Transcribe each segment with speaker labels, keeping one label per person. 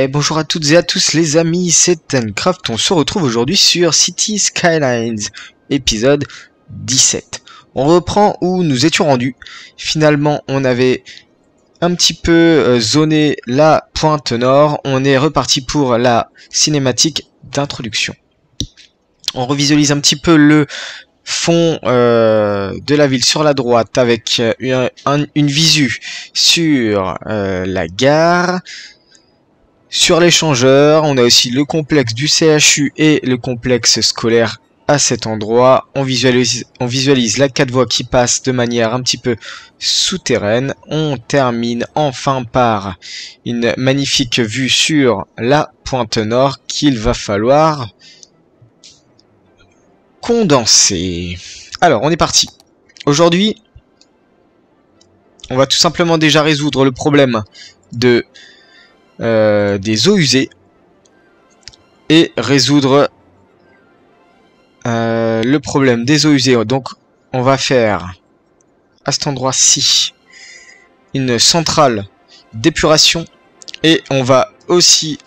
Speaker 1: Bonjour à toutes et à tous les amis, c'est Tencraft. On se retrouve aujourd'hui sur City Skylines, épisode 17. On reprend où nous étions rendus. Finalement, on avait un petit peu zoné la pointe nord. On est reparti pour la cinématique d'introduction. On revisualise un petit peu le fond de la ville sur la droite avec une visu sur la gare. Sur l'échangeur, on a aussi le complexe du CHU et le complexe scolaire à cet endroit. On visualise la 4 voies qui passe de manière un petit peu souterraine. On termine enfin par une magnifique vue sur la pointe nord qu'il va falloir condenser. Alors, on est parti. Aujourd'hui, on va tout simplement déjà résoudre le problème de des eaux usées et résoudre le problème des eaux usées. Donc on va faire à cet endroit-ci une centrale d'épuration et on va aussi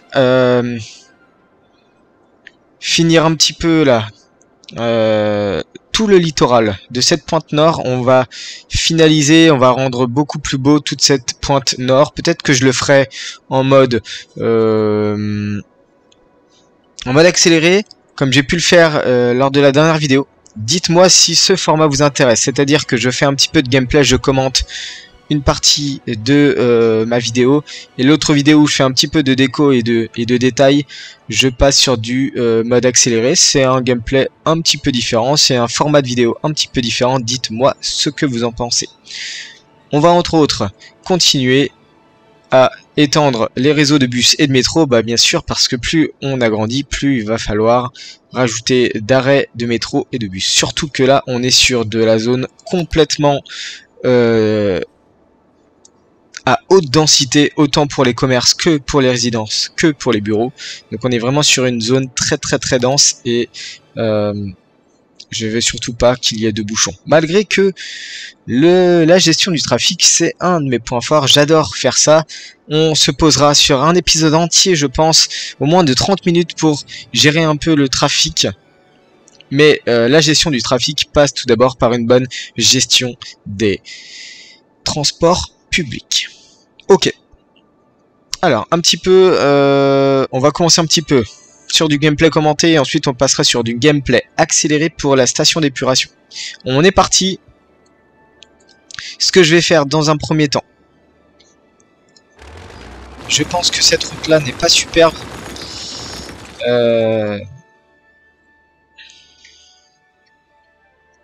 Speaker 1: finir un petit peu là tout le littoral de cette pointe nord. On va finaliser, on va rendre beaucoup plus beau toute cette pointe nord. Peut-être que je le ferai en mode accéléré, comme j'ai pu le faire lors de la dernière vidéo. Dites-moi si ce format vous intéresse, c'est-à-dire que je fais un petit peu de gameplay, je commente une partie de ma vidéo et l'autre vidéo où je fais un petit peu de déco et de détails, je passe sur du mode accéléré. C'est un gameplay un petit peu différent, c'est un format de vidéo un petit peu différent. Dites-moi ce que vous en pensez. On va entre autres continuer à étendre les réseaux de bus et de métro, bien sûr, parce que plus on agrandit, plus il va falloir rajouter d'arrêts de métro et de bus. Surtout que là, on est sur de la zone complètement à haute densité, autant pour les commerces que pour les résidences, que pour les bureaux. Donc on est vraiment sur une zone très dense et je veux surtout pas qu'il y ait de bouchons. Malgré que la gestion du trafic, c'est un de mes points forts, j'adore faire ça. On se posera sur un épisode entier, je pense, au moins de 30 minutes pour gérer un peu le trafic. Mais la gestion du trafic passe tout d'abord par une bonne gestion des transports public. Ok. Alors, un petit peu, on va commencer un petit peu sur du gameplay commenté et ensuite on passera sur du gameplay accéléré pour la station d'épuration. On est parti. Ce que je vais faire dans un premier temps, je pense que cette route là n'est pas superbe.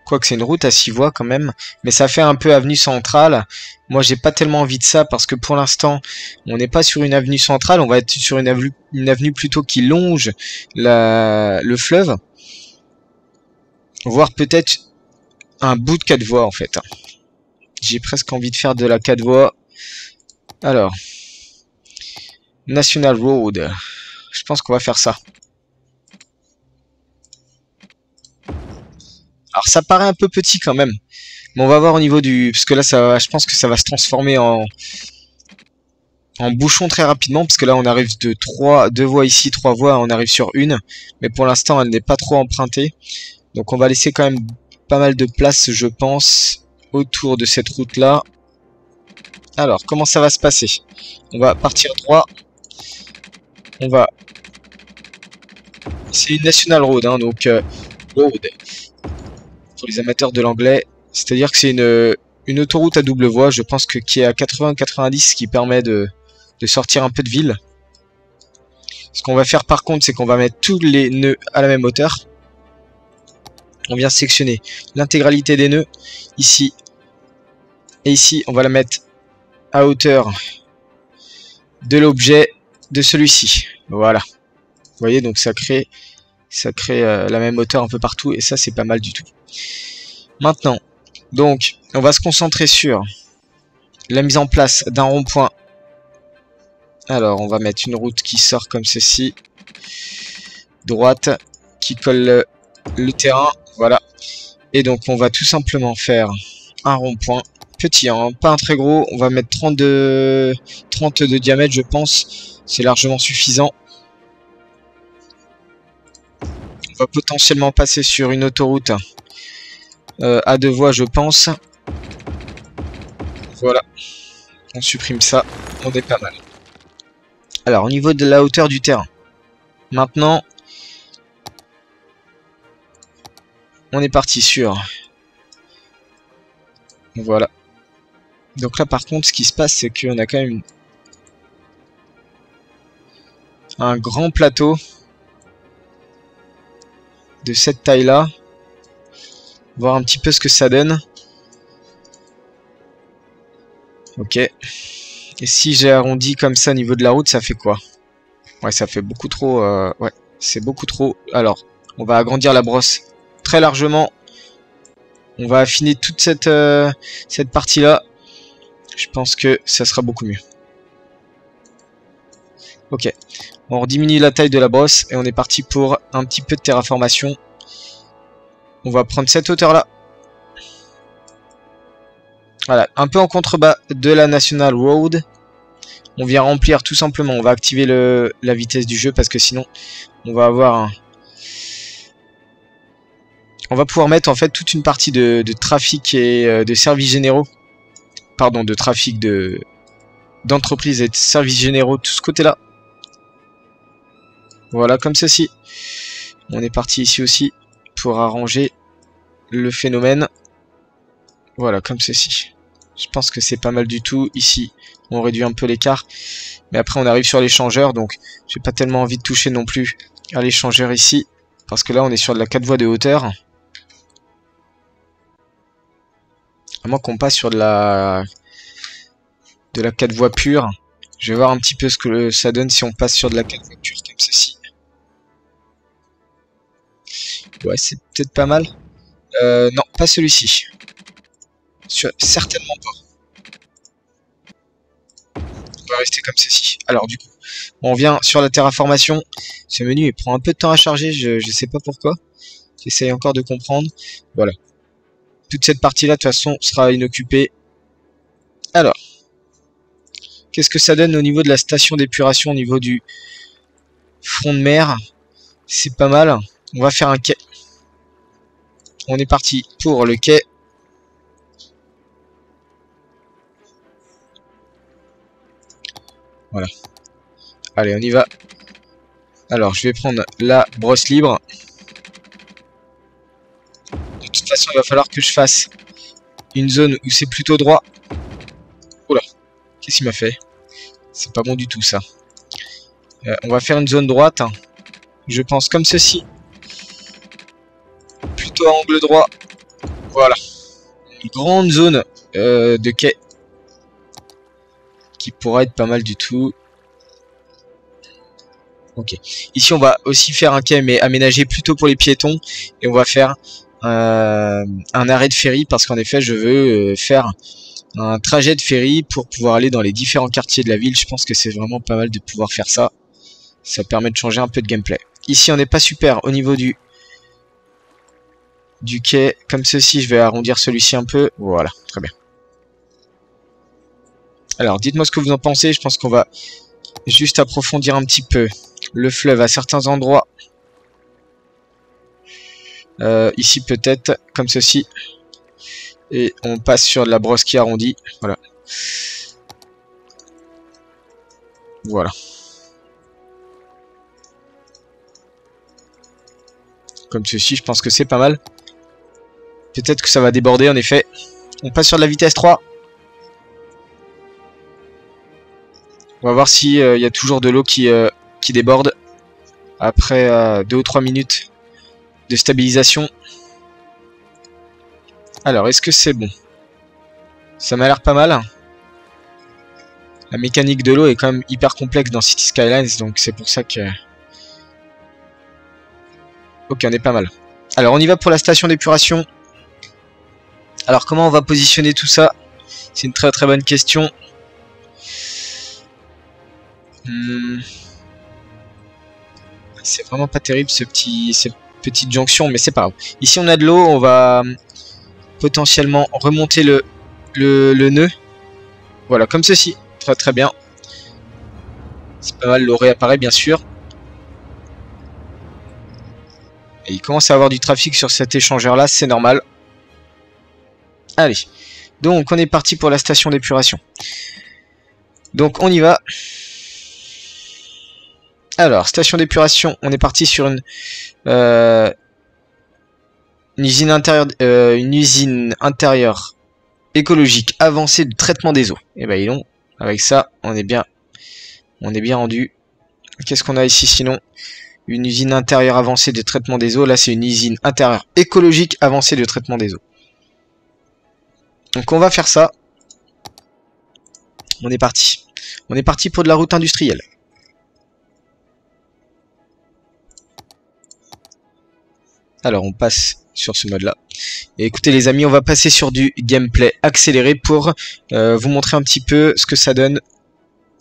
Speaker 1: Quoique c'est une route à 6 voies quand même, mais ça fait un peu avenue centrale. Moi j'ai pas tellement envie de ça parce que pour l'instant on n'est pas sur une avenue centrale, on va être sur une avenue plutôt qui longe le fleuve. Voire peut-être un bout de 4 voies en fait. J'ai presque envie de faire de la 4 voies. Alors, National Road, je pense qu'on va faire ça. Alors ça paraît un peu petit quand même, mais on va voir au niveau du... Parce que là, je pense que ça va se transformer en bouchon très rapidement, parce que là on arrive de 2 voies ici, 3 voies, on arrive sur une, mais pour l'instant elle n'est pas trop empruntée. Donc on va laisser quand même pas mal de place, je pense, autour de cette route-là. Alors, comment ça va se passer? On va partir droit. On va... C'est une National Road, hein, donc... road. Pour les amateurs de l'anglais, c'est-à-dire que c'est une autoroute à double voie, je pense que qui est à 80-90, qui permet de sortir un peu de ville. Ce qu'on va faire par contre, c'est qu'on va mettre tous les nœuds à la même hauteur. On vient sectionner l'intégralité des nœuds ici et ici, on va la mettre à hauteur de l'objet de celui-ci. Voilà. Vous voyez, donc ça crée la même hauteur un peu partout et ça c'est pas mal du tout. Maintenant, donc on va se concentrer sur la mise en place d'un rond-point. Alors on va mettre une route qui sort comme ceci, droite, qui colle le terrain, voilà. Et donc on va tout simplement faire un rond-point petit, hein, pas un très gros. On va mettre 30 de diamètre, je pense. C'est largement suffisant. On va potentiellement passer sur une autoroute à 2 voies, je pense. Voilà. On supprime ça. On est pas mal. Alors, au niveau de la hauteur du terrain. Maintenant, on est parti sur... Voilà. Donc là, par contre, ce qui se passe, c'est qu'on a quand même un grand plateau de cette taille-là. Voir un petit peu ce que ça donne. Ok. Et si j'ai arrondi comme ça au niveau de la route, ça fait quoi? Ouais, ça fait beaucoup trop... ouais, c'est beaucoup trop. Alors, on va agrandir la brosse très largement. On va affiner toute cette partie-là. Je pense que ça sera beaucoup mieux. Ok. On diminue la taille de la brosse et on est parti pour un petit peu de terraformation. On va prendre cette hauteur-là. Voilà, un peu en contrebas de la National Road. On vient remplir tout simplement. On va activer la vitesse du jeu parce que sinon, on va avoir un... On va pouvoir mettre en fait toute une partie de trafic et de services généraux. Pardon, de trafic d'entreprise et de services généraux, tout ce côté-là. Voilà, comme ceci. On est parti ici aussi pour arranger le phénomène. Voilà, comme ceci. Je pense que c'est pas mal du tout. Ici, on réduit un peu l'écart. Mais après, on arrive sur l'échangeur. Donc, j'ai pas tellement envie de toucher non plus à l'échangeur ici. Parce que là, on est sur de la 4 voies de hauteur. À moins qu'on passe sur de la 4 voies pure. Je vais voir un petit peu ce que ça donne si on passe sur de la 4 voies pure comme ceci. Ouais, c'est peut-être pas mal. Non, pas celui-ci. Certainement pas. On va rester comme ceci. Alors du coup, on vient sur la terraformation. Ce menu il prend un peu de temps à charger, je sais pas pourquoi. J'essaye encore de comprendre. Voilà. Toute cette partie-là, de toute façon, sera inoccupée. Alors, qu'est-ce que ça donne au niveau de la station d'épuration, au niveau du front de mer? C'est pas mal. On va faire un quai. On est parti pour le quai. Voilà. Allez, on y va. Alors, je vais prendre la brosse libre. De toute façon, il va falloir que je fasse une zone où c'est plutôt droit. Oula, qu'est-ce qu'il m'a fait? C'est pas bon du tout, ça. On va faire une zone droite. Je pense comme ceci. Plutôt à angle droit. Voilà. Une grande zone de quai. Qui pourra être pas mal du tout. Ok. Ici, on va aussi faire un quai, mais aménagé plutôt pour les piétons. Et on va faire un arrêt de ferry, parce qu'en effet, je veux faire un trajet de ferry pour pouvoir aller dans les différents quartiers de la ville. Je pense que c'est vraiment pas mal de pouvoir faire ça. Ça permet de changer un peu de gameplay. Ici, on n'est pas super au niveau du quai. Comme ceci, je vais arrondir celui-ci un peu. Voilà, très bien. Alors, dites-moi ce que vous en pensez. Je pense qu'on va juste approfondir un petit peu le fleuve à certains endroits. Ici, peut-être, comme ceci. Et on passe sur de la brosse qui arrondit. Voilà. Voilà. Comme ceci, je pense que c'est pas mal. Peut-être que ça va déborder, en effet. On passe sur de la vitesse 3. On va voir s'il y a toujours de l'eau qui déborde. Après 2 ou 3 minutes de stabilisation. Alors, est-ce que c'est bon? Ça m'a l'air pas mal. La mécanique de l'eau est quand même hyper complexe dans Cities Skylines, donc c'est pour ça que... Ok, on est pas mal. Alors, on y va pour la station d'épuration. Alors, comment on va positionner tout ça? C'est une très très bonne question. C'est vraiment pas terrible cette petite jonction, mais c'est pas grave. Ici, on a de l'eau, on va potentiellement remonter le nœud. Voilà, comme ceci. Très très bien. C'est pas mal, l'eau réapparaît bien sûr. Et il commence à avoir du trafic sur cet échangeur là, c'est normal. Allez, donc on est parti pour la station d'épuration. Donc on y va. Alors, station d'épuration, on est parti sur une usine intérieure écologique avancée de traitement des eaux. Et ben non, avec ça, on est bien rendu. Qu'est-ce qu'on a ici sinon? Une usine intérieure avancée de traitement des eaux. Là, c'est une usine intérieure écologique avancée de traitement des eaux. Donc, on va faire ça. On est parti. On est parti pour de la route industrielle. Alors, on passe sur ce mode-là. Et écoutez, les amis, on va passer sur du gameplay accéléré pour vous montrer un petit peu ce que ça donne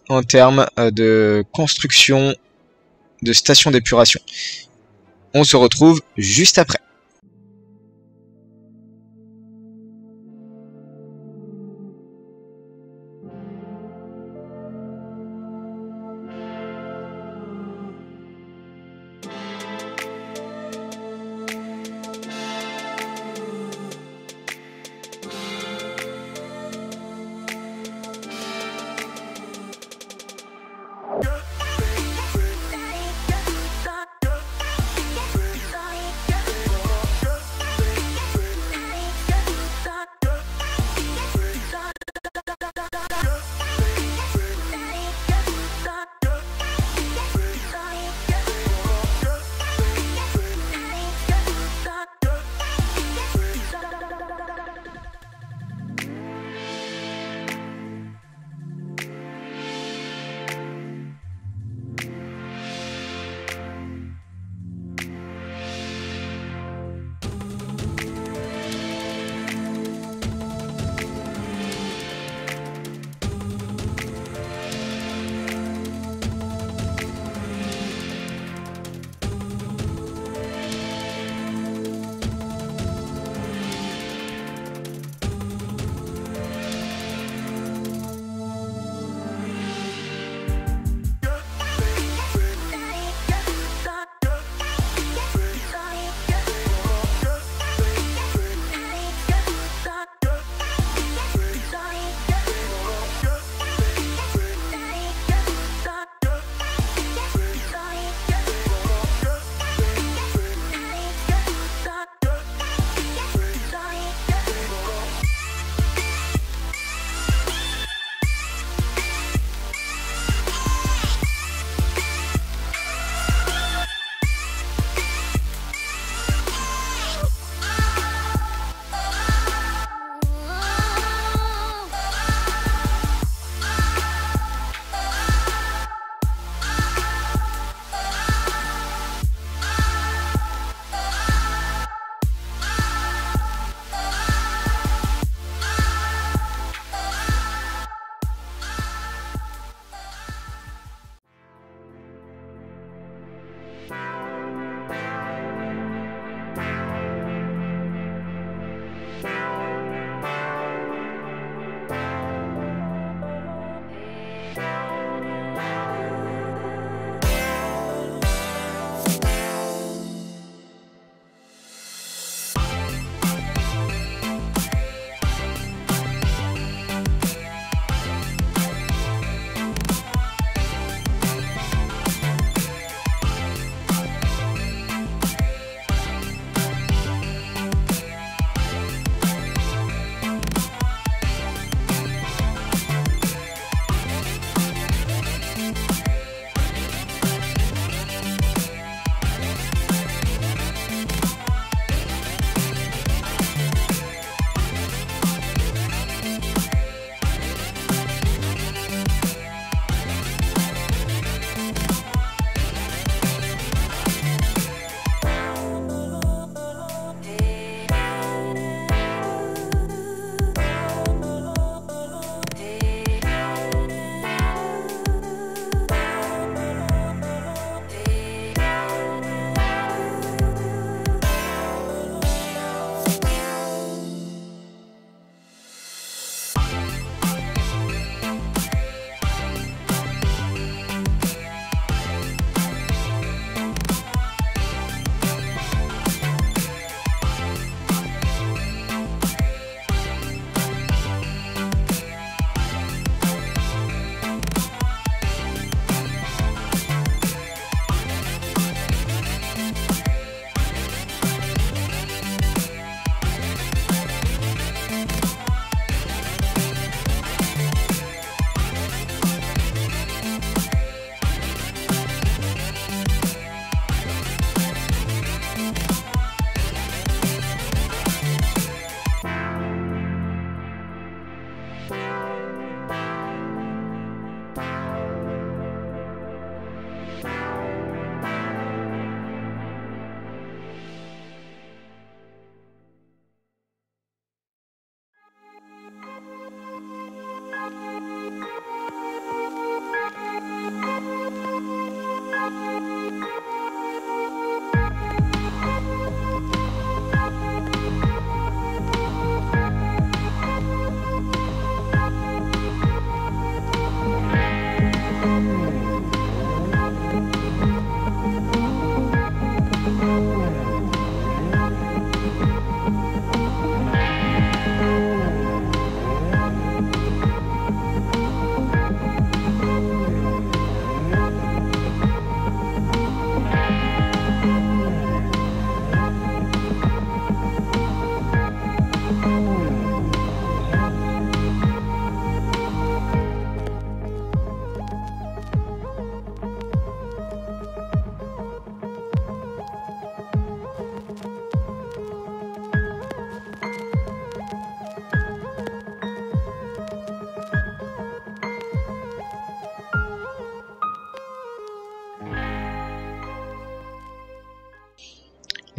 Speaker 1: en termes de construction de station d'épuration. On se retrouve juste après.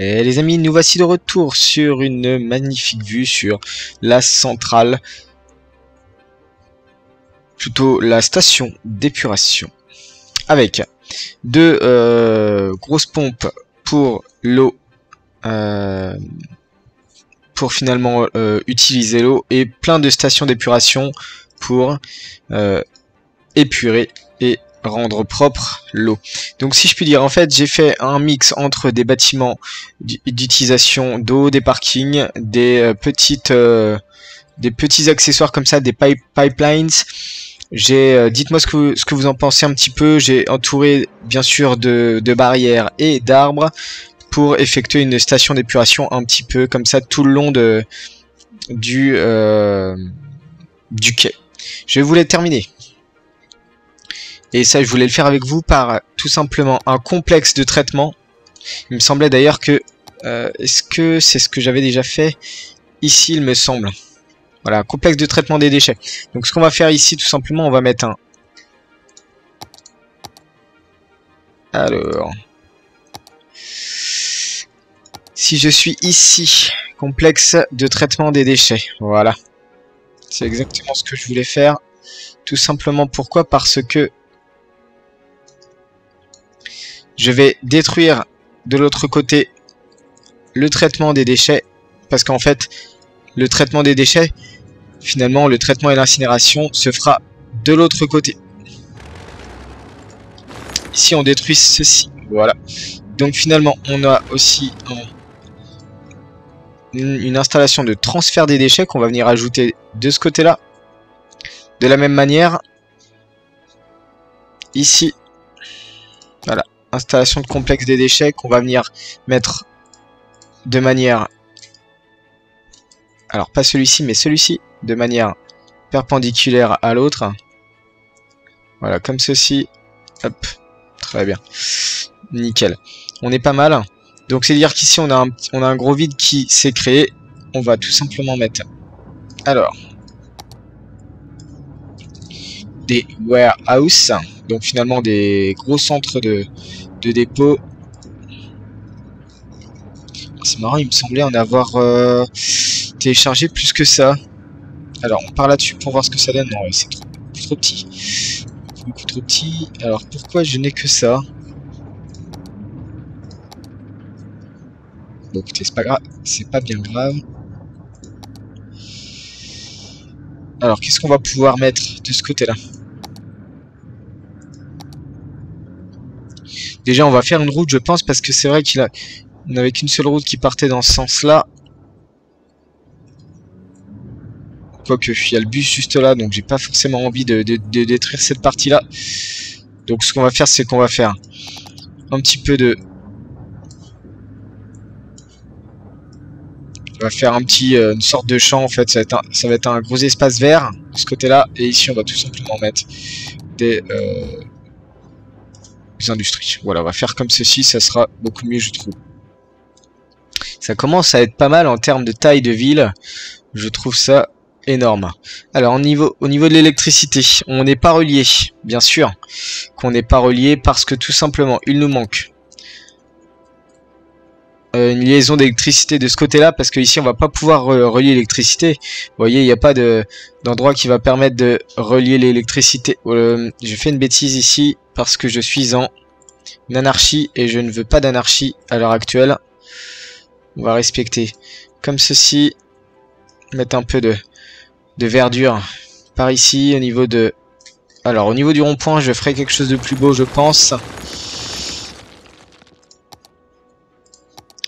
Speaker 1: Et les amis, nous voici de retour sur une magnifique vue sur la centrale, plutôt la station d'épuration, avec deux grosses pompes pour l'eau, pour finalement utiliser l'eau, et plein de stations d'épuration pour épurer et rendre propre l'eau. Donc si je puis dire, en fait j'ai fait un mix entre des bâtiments d'utilisation d'eau, des parkings, des petits accessoires comme ça, des pipelines. J'ai dites-moi ce que vous en pensez un petit peu. J'ai entouré bien sûr de barrières et d'arbres pour effectuer une station d'épuration un petit peu comme ça tout le long du quai. Je voulais terminer. Et ça, je voulais le faire avec vous par tout simplement un complexe de traitement. Il me semblait d'ailleurs que... est-ce que c'est ce que j'avais déjà fait? Ici, il me semble. Voilà, complexe de traitement des déchets. Donc ce qu'on va faire ici, tout simplement, on va mettre un... Alors... Si je suis ici, complexe de traitement des déchets. Voilà. C'est exactement ce que je voulais faire. Tout simplement, pourquoi? Parce que... je vais détruire de l'autre côté le traitement des déchets. Parce qu'en fait, le traitement des déchets, finalement, le traitement et l'incinération se fera de l'autre côté. Ici, on détruit ceci. Voilà. Donc finalement, on a aussi une installation de transfert des déchets qu'on va venir ajouter de ce côté-là. De la même manière, ici, voilà. Installation de complexe des déchets qu'on va venir mettre de manière, alors pas celui-ci mais celui-ci, de manière perpendiculaire à l'autre. Voilà, comme ceci. Hop, très bien, nickel. On est pas mal. Donc c'est dire qu'ici on a un gros vide qui s'est créé. On va tout simplement mettre, alors, des warehouses, donc finalement des gros centres de dépôt. C'est marrant, il me semblait en avoir téléchargé plus que ça. Alors on part là-dessus pour voir ce que ça donne. Non, c'est trop petit. Beaucoup trop petit. Alors pourquoi je n'ai que ça? Bon écoutez, c'est pas grave, c'est pas bien grave. Alors qu'est-ce qu'on va pouvoir mettre de ce côté-là? Déjà on va faire une route, je pense, parce que c'est vrai qu'il n'avait qu'une seule route qui partait dans ce sens-là. Quoique, il y a le bus juste là, donc j'ai pas forcément envie de détruire cette partie-là. Donc ce qu'on va faire, c'est qu'on va faire un petit peu de... On va faire une sorte de champ, en fait. Ça va être un gros espace vert de ce côté-là. Et ici, on va tout simplement mettre des industries. Voilà, on va faire comme ceci, ça sera beaucoup mieux, je trouve. Ça commence à être pas mal en termes de taille de ville. Je trouve ça énorme. Alors au niveau de l'électricité, on n'est pas relié, bien sûr qu'on n'est pas relié parce que tout simplement il nous manque une liaison d'électricité de ce côté là, parce que ici on va pas pouvoir relier l'électricité. Vous voyez, il n'y a pas d'endroit qui va permettre de relier l'électricité. Je fais une bêtise ici parce que je suis en anarchie et je ne veux pas d'anarchie à l'heure actuelle. On va respecter comme ceci, mettre un peu de verdure par ici. Au niveau de... Alors au niveau du rond-point, je ferai quelque chose de plus beau, je pense.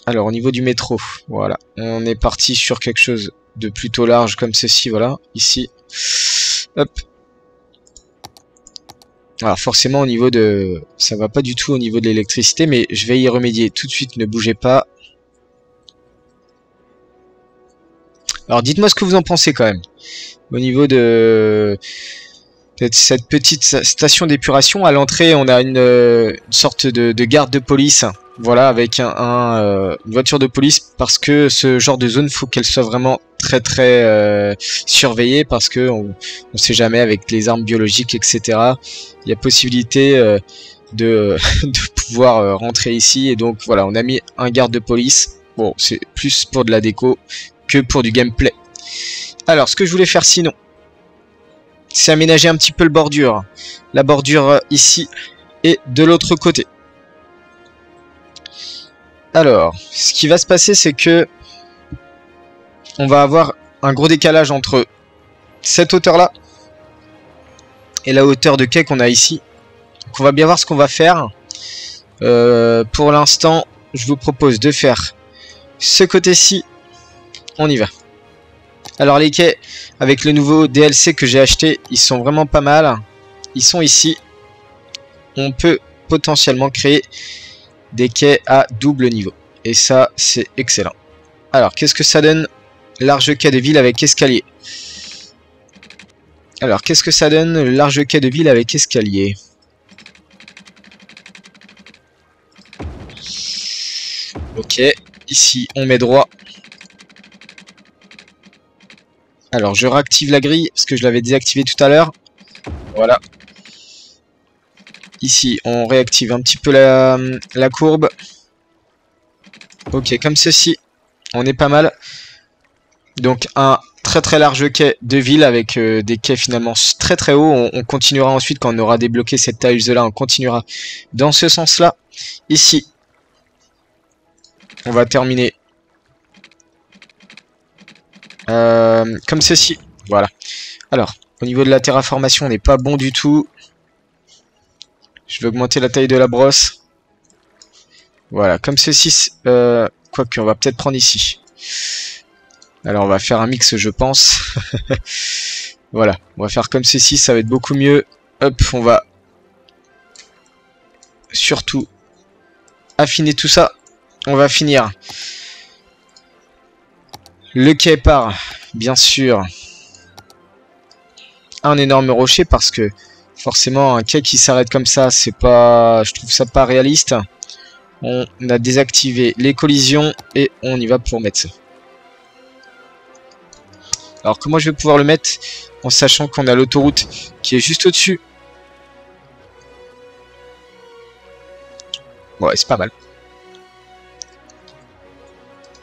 Speaker 1: Alors au niveau du métro, voilà, on est parti sur quelque chose de plutôt large comme ceci, voilà, ici. Hop. Alors forcément au niveau de... ça va pas du tout au niveau de l'électricité, mais je vais y remédier tout de suite, ne bougez pas. Alors dites-moi ce que vous en pensez quand même. Au niveau de cette petite station d'épuration, à l'entrée on a une sorte de garde de police. Voilà, avec une voiture de police, parce que ce genre de zone, faut qu'elle soit vraiment très surveillée, parce que on sait jamais avec les armes biologiques, etc. Il y a possibilité de, de pouvoir rentrer ici. Et donc voilà, on a mis un garde de police. Bon, c'est plus pour de la déco que pour du gameplay. Alors, ce que je voulais faire sinon, c'est aménager un petit peu le bordure. La bordure ici et de l'autre côté. Alors, ce qui va se passer, c'est que on va avoir un gros décalage entre cette hauteur-là et la hauteur de quai qu'on a ici. Donc on va bien voir ce qu'on va faire. Pour l'instant, je vous propose de faire ce côté-ci. On y va. Alors les quais, avec le nouveau DLC que j'ai acheté, ils sont vraiment pas mal. Ils sont ici. On peut potentiellement créer des quais à double niveau. Et ça, c'est excellent. Alors, qu'est-ce que ça donne? Large quai de ville avec escalier. Alors, qu'est-ce que ça donne? Le large quai de ville avec escalier. Ok, ici, on met droit. Alors, je réactive la grille, parce que je l'avais désactivé tout à l'heure. Voilà. Ici, on réactive un petit peu la courbe. Ok, comme ceci, on est pas mal. Donc, un très large quai de ville avec des quais finalement très hauts. On continuera ensuite quand on aura débloqué cette tiles là, on continuera dans ce sens là. Ici, on va terminer comme ceci. Voilà. Alors, au niveau de la terraformation, on n'est pas bon du tout. Je vais augmenter la taille de la brosse. Voilà, comme ceci. Quoique, on va peut-être prendre ici. Alors on va faire un mix, je pense. Voilà, on va faire comme ceci, ça va être beaucoup mieux. Hop, on va surtout affiner tout ça. On va finir le quai par, bien sûr, un énorme rocher, parce que forcément un quai qui s'arrête comme ça, c'est pas, je trouve ça pas réaliste. On a désactivé les collisions et on y va pour mettre ça. Alors comment je vais pouvoir le mettre en sachant qu'on a l'autoroute qui est juste au-dessus? Ouais, c'est pas mal.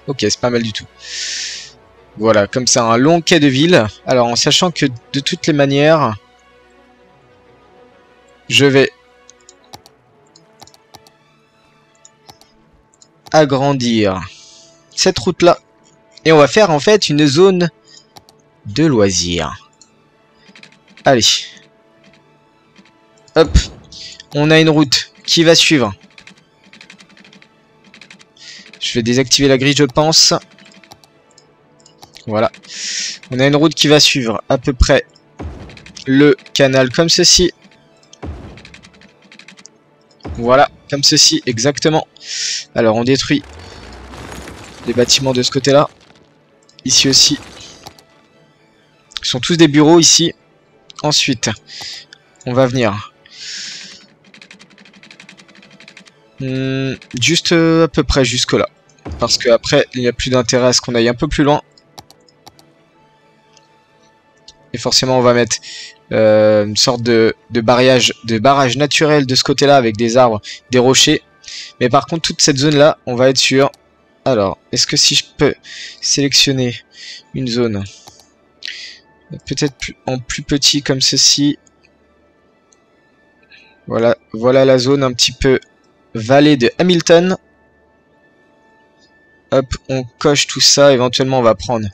Speaker 1: Ok, c'est pas mal du tout. Voilà, comme ça, un long quai de ville. Alors en sachant que de toutes les manières, je vais agrandir cette route-là. Et on va faire en fait une zone de loisirs. Allez. Hop. On a une route qui va suivre. Je vais désactiver la grille, je pense. Voilà. On a une route qui va suivre à peu près le canal comme ceci. Voilà, comme ceci, exactement. Alors, on détruit les bâtiments de ce côté-là. Ici aussi. Ce sont tous des bureaux ici. Ensuite, on va venir juste à peu près jusque là. Parce que après, il n'y a plus d'intérêt à ce qu'on aille un peu plus loin. Et forcément, on va mettre une sorte de barrage naturel de ce côté-là avec des arbres, des rochers. Mais par contre, toute cette zone-là, on va être sur... Alors, est-ce que si je peux sélectionner une zone, peut-être en plus petit comme ceci. Voilà, voilà la zone un petit peu vallée de Hamilton. Hop, on coche tout ça. Éventuellement, on va prendre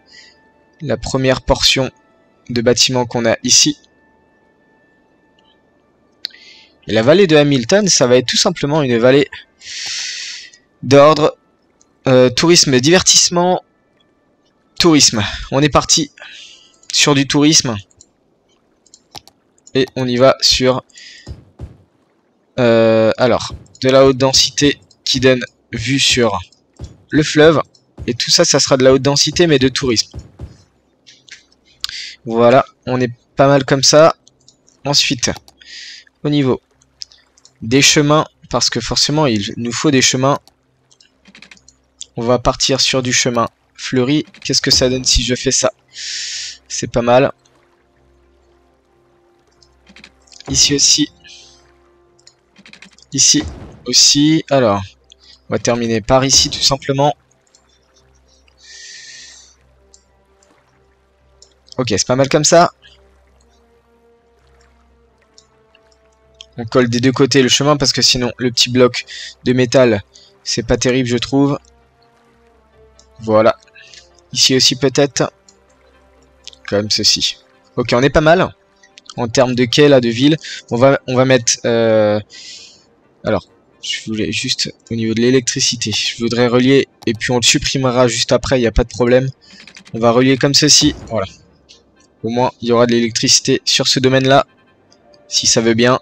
Speaker 1: la première portion de bâtiment qu'on a ici. Et la vallée de Hamilton, ça va être tout simplement une vallée d'ordre tourisme, divertissement, tourisme. On est parti sur du tourisme. Et on y va sur alors de la haute densité qui donne vue sur le fleuve. Et tout ça, ça sera de la haute densité mais de tourisme. Voilà, on est pas mal comme ça. Ensuite, au niveau des chemins, parce que forcément il nous faut des chemins, on va partir sur du chemin fleuri. Qu'est-ce que ça donne si je fais ça? C'est pas mal. Ici aussi, Ici aussi. Alors, on va terminer par ici tout simplement. Ok, c'est pas mal comme ça. On colle des deux côtés le chemin parce que sinon le petit bloc de métal, c'est pas terrible je trouve. Voilà. Ici aussi peut-être. Comme ceci. Ok, on est pas mal. En termes de quai là, de ville. On va mettre... Alors, je voulais juste au niveau de l'électricité. Je voudrais relier et puis on le supprimera juste après, il n'y a pas de problème. On va relier comme ceci. Voilà. Au moins, il y aura de l'électricité sur ce domaine-là. Si ça veut bien.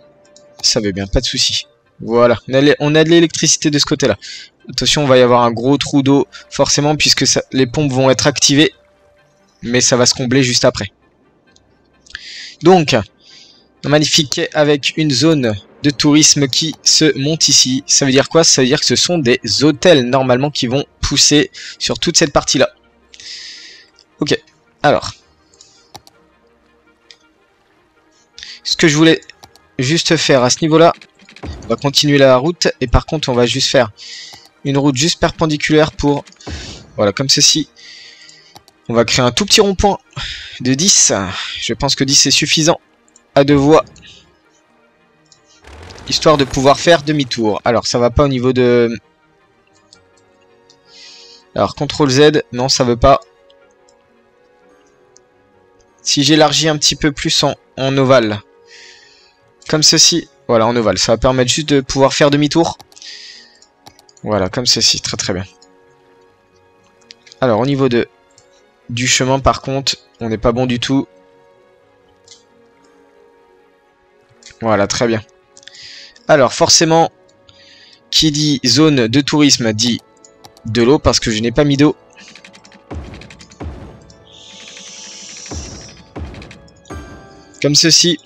Speaker 1: Ça veut bien, pas de souci. Voilà, on a de l'électricité de ce côté-là. Attention, on va y avoir un gros trou d'eau, forcément, puisque les pompes vont être activées. Mais ça va se combler juste après. Donc, un magnifique quai avec une zone de tourisme qui se monte ici. Ça veut dire quoi? Ça veut dire que ce sont des hôtels, normalement, qui vont pousser sur toute cette partie-là. Ok, alors. Ce que je voulais juste faire à ce niveau-là, on va continuer la route. Et par contre, on va juste faire une route juste perpendiculaire pour... Voilà, comme ceci. On va créer un tout petit rond-point de 10. Je pense que 10 est suffisant à deux voies. Histoire de pouvoir faire demi-tour. Alors, ça va pas au niveau de... Alors, CTRL Z. Non, ça veut pas. Si j'élargis un petit peu plus en ovale. Comme ceci. Voilà, en ovale. Ça va permettre juste de pouvoir faire demi-tour. Voilà, comme ceci. Très très bien. Alors, au niveau du chemin, par contre, on n'est pas bon du tout. Voilà, très bien. Alors, forcément, qui dit zone de tourisme dit de l'eau, parce que je n'ai pas mis d'eau. Comme ceci.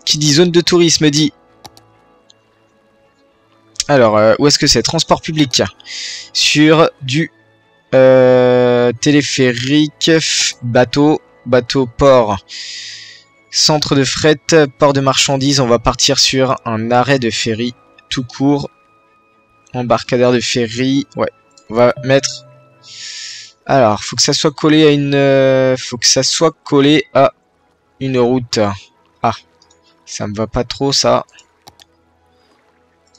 Speaker 1: Qui dit zone de tourisme dit... Alors, où est-ce que c'est? Transport public. Sur du téléphérique, bateau, port. Centre de fret, port de marchandises. On va partir sur un arrêt de ferry tout court. Embarcadère de ferry. Ouais, on va mettre... Alors, faut que ça soit collé à une... faut que ça soit collé à une route. Ah, ça me va pas trop ça.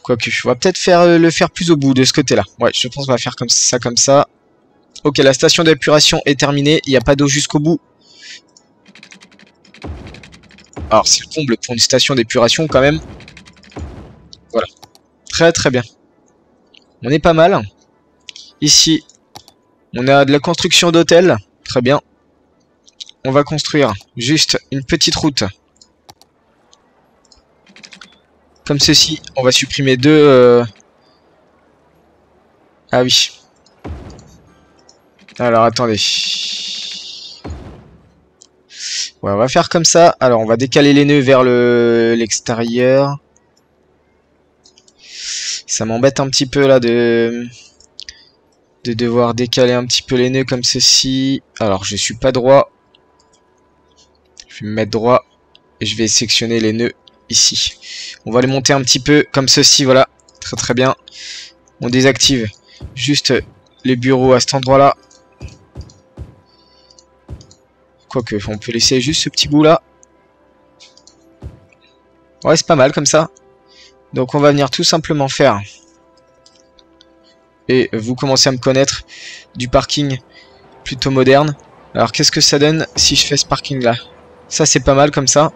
Speaker 1: Quoique, on va peut-être le faire plus au bout de ce côté-là. Ouais, je pense qu'on va faire comme ça, comme ça. Ok, la station d'épuration est terminée. Il n'y a pas d'eau jusqu'au bout. Alors, c'est le comble pour une station d'épuration quand même. Voilà. Très très bien. On est pas mal. Ici, on a de la construction d'hôtels. Très bien. On va construire juste une petite route. Comme ceci. On va supprimer deux... Ah oui. Alors, attendez. Ouais, on va faire comme ça. Alors, on va décaler les nœuds vers l'extérieur. Ça m'embête un petit peu là de devoir décaler un petit peu les nœuds comme ceci. Alors, je suis pas droit. Je vais me mettre droit. Et je vais sectionner les nœuds ici. On va les monter un petit peu comme ceci, voilà. Très très bien. On désactive juste les bureaux à cet endroit-là. Quoique, on peut laisser juste ce petit bout là. Ouais, c'est pas mal comme ça. Donc on va venir tout simplement faire. Et vous commencez à me connaître. Du parking plutôt moderne. Alors qu'est-ce que ça donne si je fais ce parking là? Ça c'est pas mal comme ça.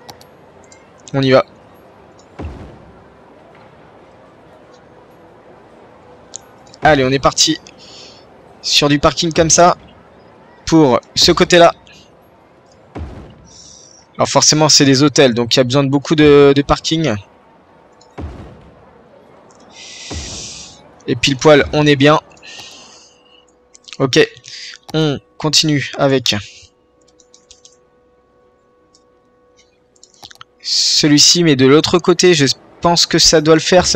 Speaker 1: On y va. Allez, on est parti. Sur du parking comme ça. Pour ce côté là. Alors forcément c'est des hôtels, donc il y a besoin de beaucoup de parking. Et pile poil, on est bien. Ok, on continue avec celui-ci, mais de l'autre côté, je pense que ça doit le faire,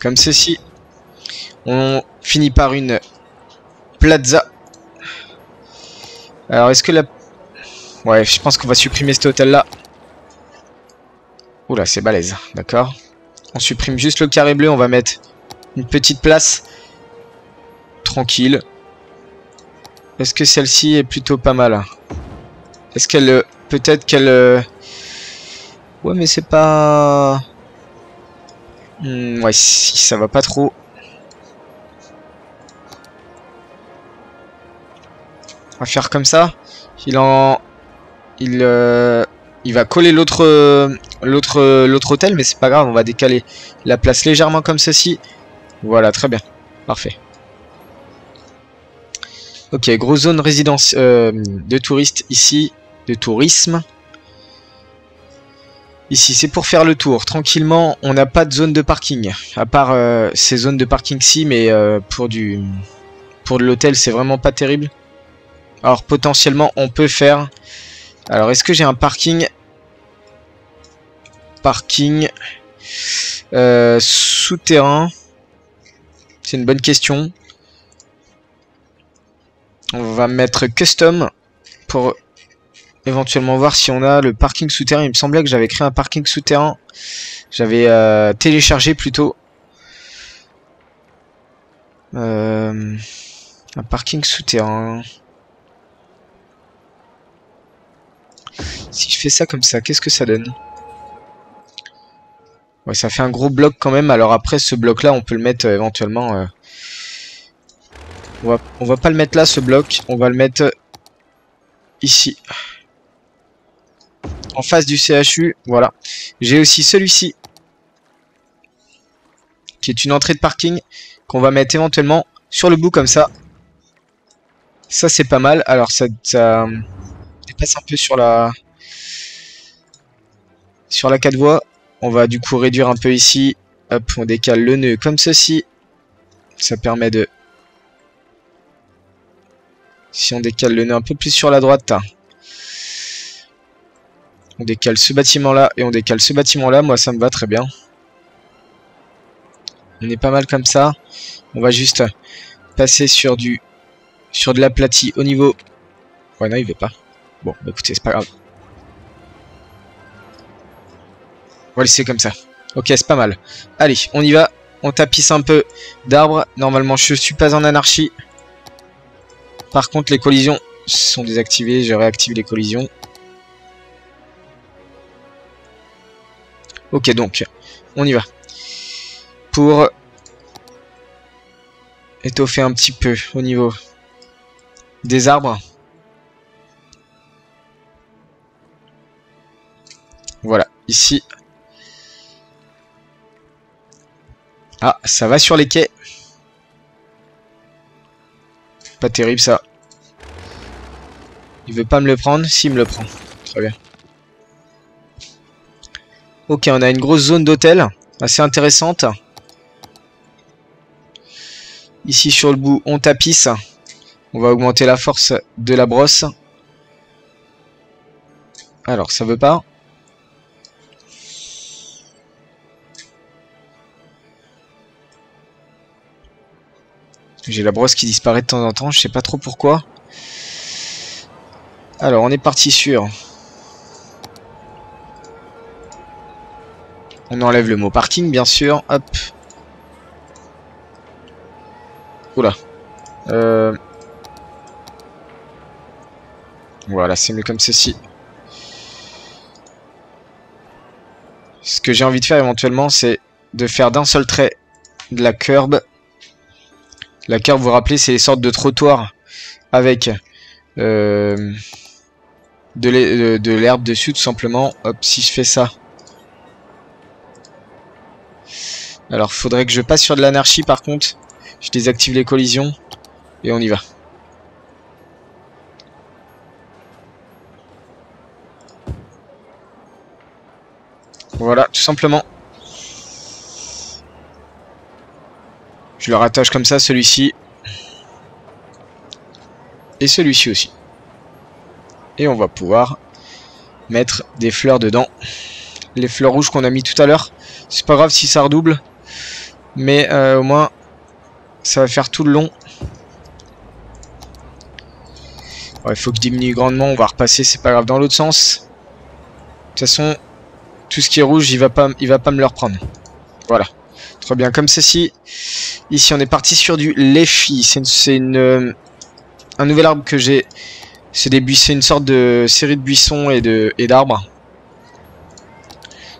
Speaker 1: Comme ceci. On finit par une plaza. Alors, est-ce que la... Ouais, je pense qu'on va supprimer cet hôtel-là. Oula, c'est balèze. D'accord. On supprime juste le carré bleu. On va mettre une petite place. Tranquille. Est-ce que celle-ci est plutôt pas mal? Est-ce qu'elle... Peut-être qu'elle... Ouais, mais c'est pas... ouais, si, ça va pas trop. On va faire comme ça. Il va coller l'autre hôtel, mais c'est pas grave, on va décaler la place légèrement comme ceci. Voilà, très bien. Parfait. Ok, grosse zone résidence de touristes ici, de tourisme. Ici, c'est pour faire le tour. Tranquillement, on n'a pas de zone de parking. À part ces zones de parking-ci, mais pour de l'hôtel, c'est vraiment pas terrible. Alors, potentiellement, on peut faire... Alors, est-ce que j'ai un parking... Parking... souterrain. C'est une bonne question. On va mettre custom pour éventuellement voir si on a le parking souterrain. Il me semblait que j'avais créé un parking souterrain. J'avais téléchargé plutôt. Un parking souterrain. Si je fais ça comme ça, qu'est-ce que ça donne? Ouais, ça fait un gros bloc quand même. Alors après, ce bloc-là, on peut le mettre éventuellement... On va pas le mettre là, ce bloc. On va le mettre ici. En face du CHU. Voilà. J'ai aussi celui-ci. Qui est une entrée de parking. Qu'on va mettre éventuellement sur le bout comme ça. Ça, c'est pas mal. Alors, ça dépasse un peu sur la 4 voies. On va du coup réduire un peu ici. Hop, on décale le nœud comme ceci. Ça permet de... Si on décale le nœud un peu plus sur la droite, on décale ce bâtiment-là et on décale ce bâtiment-là. Moi, ça me va très bien. On est pas mal comme ça. On va juste passer sur de l'aplati au niveau... Ouais, non, il veut pas. Bon, bah, écoutez, c'est pas grave. On va laisser comme ça. Ok, c'est pas mal. Allez, on y va. On tapisse un peu d'arbres. Normalement, je suis pas en anarchie. Par contre, les collisions sont désactivées. Je réactive les collisions. Ok, donc, on y va. Pour étoffer un petit peu au niveau des arbres. Voilà, ici. Ah, ça va sur les quais. Pas terrible ça. Il veut pas me le prendre? Si, il me le prend. Très bien. Ok, on a une grosse zone d'hôtel. Assez intéressante. Ici sur le bout, on tapisse. On va augmenter la force de la brosse. Alors, ça veut pas. J'ai la brosse qui disparaît de temps en temps, je sais pas trop pourquoi. Alors, on est parti sur... On enlève le mot parking, bien sûr. Hop. Oula. Voilà, c'est mieux comme ceci. Ce que j'ai envie de faire éventuellement, c'est de faire d'un seul trait de la curb. La curb, vous vous rappelez, c'est les sortes de trottoirs avec de l'herbe dessus, tout simplement. Hop, si je fais ça. Alors, faudrait que je passe sur de l'anarchie, par contre. Je désactive les collisions. Et on y va. Voilà, tout simplement. Je le rattache comme ça, celui-ci. Et celui-ci aussi. Et on va pouvoir mettre des fleurs dedans. Les fleurs rouges qu'on a mis tout à l'heure. C'est pas grave si ça redouble. Mais au moins, ça va faire tout le long. Ouais, il faut que je diminue grandement. On va repasser, c'est pas grave, dans l'autre sens. De toute façon, tout ce qui est rouge, il va pas me le reprendre. Voilà. Très bien, comme ceci. Ici, on est parti sur du Leafy. C'est un nouvel arbre que j'ai. C'est une sorte de série de buissons et d'arbres.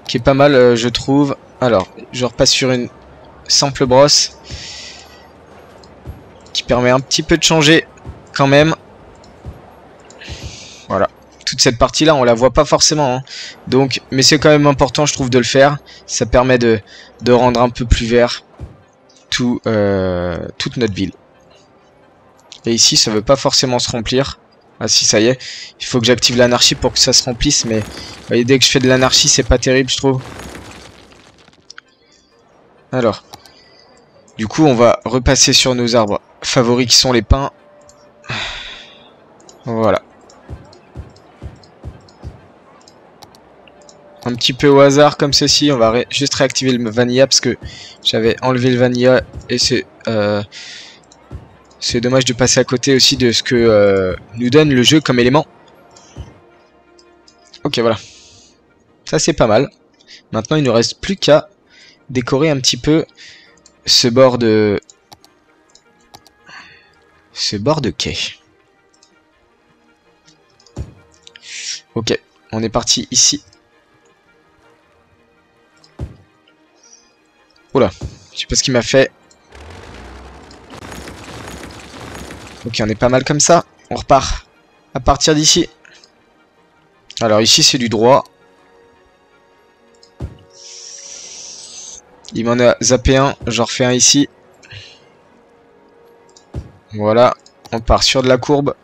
Speaker 1: Qui est pas mal, je trouve. Alors, je repasse sur une simple brosse. Qui permet un petit peu de changer quand même. Voilà. Toute cette partie là on la voit pas forcément hein. Donc, mais c'est quand même important je trouve de le faire. Ça permet de rendre un peu plus vert toute notre ville. Et ici ça veut pas forcément se remplir. Ah si ça y est. Il faut que j'active l'anarchie pour que ça se remplisse. Mais vous voyez, dès que je fais de l'anarchie c'est pas terrible je trouve. Alors. Du coup on va repasser sur nos arbres favoris qui sont les pins. Voilà. Un petit peu au hasard comme ceci, on va juste réactiver le vanilla parce que j'avais enlevé le vanilla et c'est dommage de passer à côté aussi de ce que nous donne le jeu comme élément. Ok voilà, ça c'est pas mal. Maintenant il ne reste plus qu'à décorer un petit peu ce bord de quai. Ok, on est parti ici. Oula, je sais pas ce qu'il m'a fait. Ok, on est pas mal comme ça. On repart à partir d'ici. Alors ici c'est du droit. Il m'en a zappé un, j'en refais un ici. Voilà, on part sur de la courbe.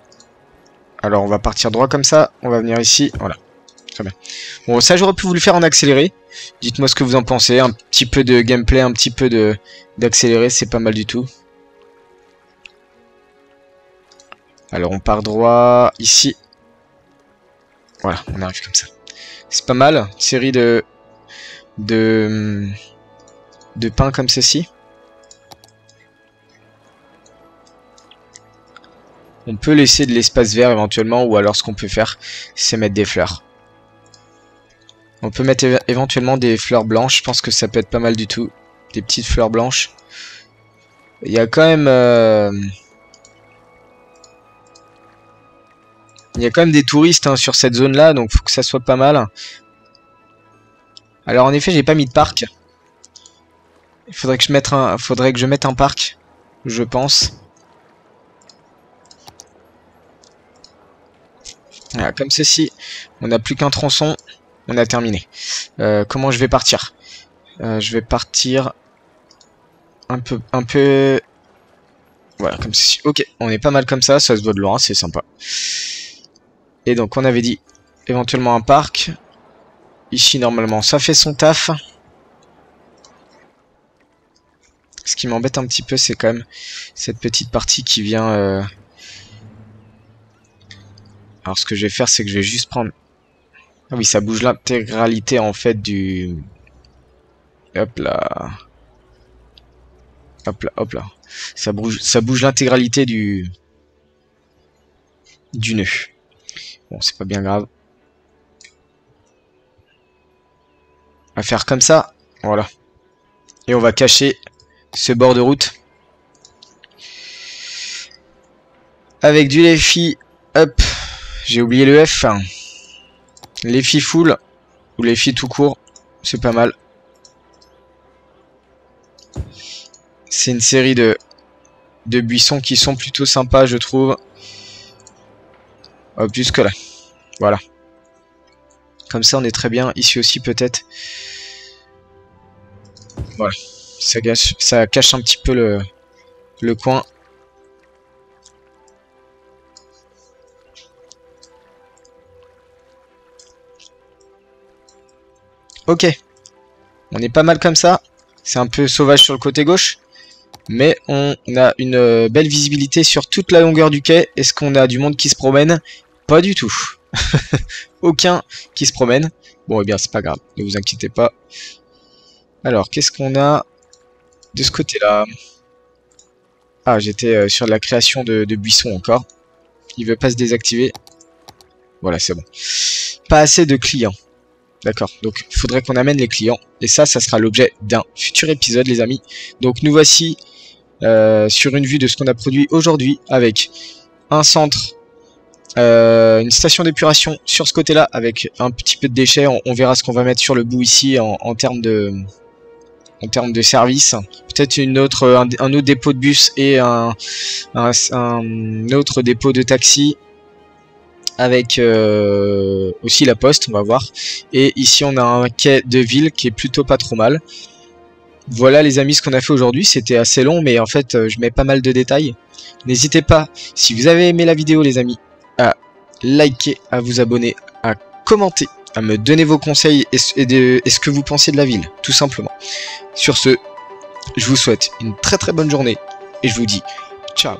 Speaker 1: Alors on va partir droit comme ça, on va venir ici, voilà. Très bien. Bon, ça j'aurais pu vous le faire en accéléré. Dites-moi ce que vous en pensez. Un petit peu de gameplay, un petit peu d'accéléré, c'est pas mal du tout. Alors on part droit ici. Voilà, on arrive comme ça. C'est pas mal. Une série de pains comme ceci. On peut laisser de l'espace vert éventuellement, ou alors ce qu'on peut faire, c'est mettre des fleurs. On peut mettre éventuellement des fleurs blanches, je pense que ça peut être pas mal du tout. Des petites fleurs blanches. Il y a quand même... il y a quand même des touristes hein, sur cette zone-là, donc faut que ça soit pas mal. Alors en effet, j'ai pas mis de parc. Il faudrait que je mette un parc, je pense. Voilà, comme ceci, on n'a plus qu'un tronçon, on a terminé. Comment je vais partir? Je vais partir un peu... Voilà, comme ceci. Ok, on est pas mal comme ça se voit de loin, c'est sympa. Et donc on avait dit éventuellement un parc. Ici normalement ça fait son taf. Ce qui m'embête un petit peu c'est quand même cette petite partie qui vient... Alors ce que je vais faire c'est que je vais juste prendre... Ah oui, ça bouge l'intégralité en fait du... Hop là. Hop là, hop là. Ça bouge l'intégralité du nœud. Bon, c'est pas bien grave. On va faire comme ça. Voilà. Et on va cacher ce bord de route. Avec du Leafy. Hop. J'ai oublié le F. Leafy full. Ou Leafy tout court. C'est pas mal. C'est une série de buissons qui sont plutôt sympas, je trouve. Hop, jusque là. Voilà. Comme ça, on est très bien. Ici aussi, peut-être. Voilà. Ça cache un petit peu le coin. Ok. On est pas mal comme ça. C'est un peu sauvage sur le côté gauche. Mais on a une belle visibilité sur toute la longueur du quai. Est-ce qu'on a du monde qui se promène? Pas du tout. Aucun qui se promène. Bon, eh bien, c'est pas grave. Ne vous inquiétez pas. Alors, qu'est-ce qu'on a de ce côté-là? Ah, j'étais sur la création de buissons encore. il veut pas se désactiver. Voilà, c'est bon. Pas assez de clients. D'accord, donc il faudrait qu'on amène les clients. Et ça sera l'objet d'un futur épisode, les amis. Donc nous voici sur une vue de ce qu'on a produit aujourd'hui, avec un centre, une station d'épuration sur ce côté-là, avec un petit peu de déchets. On verra ce qu'on va mettre sur le bout ici en termes de service. Peut-être un autre dépôt de bus et un autre dépôt de taxi. Avec aussi la poste, on va voir. Et ici on a un quai de ville qui est plutôt pas trop mal. Voilà les amis ce qu'on a fait aujourd'hui. C'était assez long mais en fait je mets pas mal de détails. N'hésitez pas, si vous avez aimé la vidéo les amis, à liker, à vous abonner, à commenter, à me donner vos conseils et ce que vous pensez de la ville, tout simplement. Sur ce, je vous souhaite une très très bonne journée et je vous dis ciao.